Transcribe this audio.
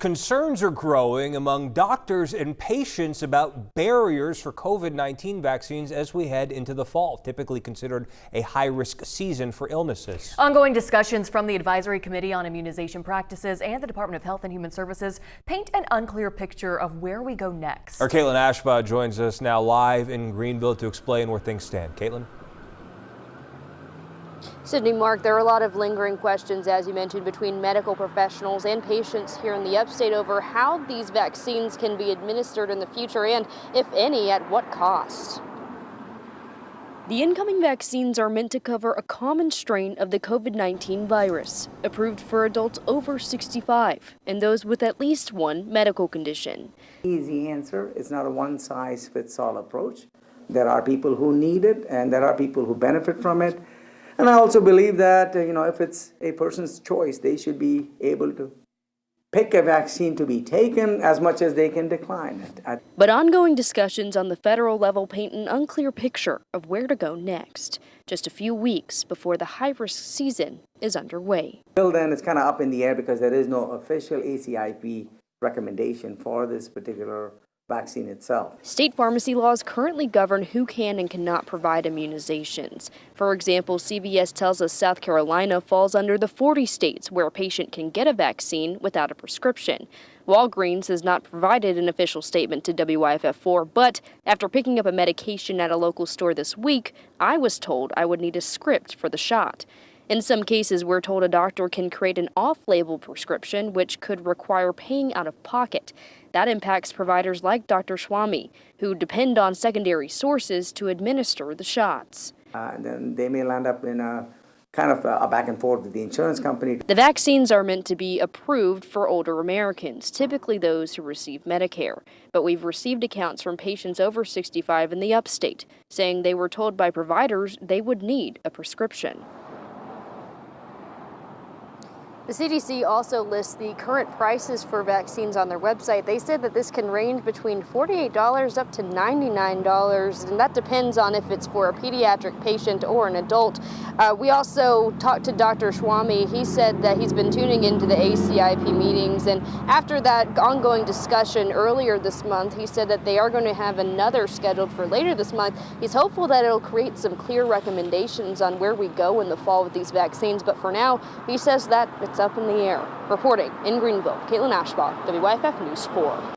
Concerns are growing among doctors and patients about barriers for COVID-19 vaccines as we head into the fall, typically considered a high-risk season for illnesses. Ongoing discussions from the Advisory Committee on Immunization Practices and the Department of Health and Human Services paint an unclear picture of where we go next. Our Caitlin Ashbaugh joins us now live in Greenville to explain where things stand. Caitlin? Sydney, Mark, there are a lot of lingering questions, as you mentioned, between medical professionals and patients here in the upstate over how these vaccines can be administered in the future and, if any, at what cost. The incoming vaccines are meant to cover a common strain of the COVID-19 virus, approved for adults over 65 and those with at least one medical condition. Easy answer. It's not a one-size-fits-all approach. There are people who need it and there are people who benefit from it. And I also believe that, if it's a person's choice, they should be able to pick a vaccine to be taken as much as they can decline it. But ongoing discussions on the federal level paint an unclear picture of where to go next, just a few weeks before the high-risk season is underway. Till then, it's kind of up in the air because there is no official ACIP recommendation for this particular vaccine itself. State pharmacy laws currently govern who can and cannot provide immunizations. For example, CBS tells us South Carolina falls under the 40 states where a patient can get a vaccine without a prescription. Walgreens has not provided an official statement to WYFF4, but after picking up a medication at a local store this week, I was told I would need a script for the shot. In some cases, we're told a doctor can create an off-label prescription, which could require paying out of pocket. That impacts providers like Dr. Swamy, who depend on secondary sources to administer the shots. And then they may land up in a kind of a back and forth with the insurance company. The vaccines are meant to be approved for older Americans, typically those who receive Medicare. But we've received accounts from patients over 65 in the upstate, saying they were told by providers they would need a prescription. The CDC also lists the current prices for vaccines on their website. They said that this can range between $48 up to $99, and that depends on if it's for a pediatric patient or an adult. We also talked to Dr. Swamy. He said that he's been tuning into the ACIP meetings, and after that ongoing discussion earlier this month, he said that they are going to have another scheduled for later this month. He's hopeful that it'll create some clear recommendations on where we go in the fall with these vaccines, but for now, he says that it's up in the air. Reporting in Greenville, Caitlin Ashbaugh, WYFF News 4.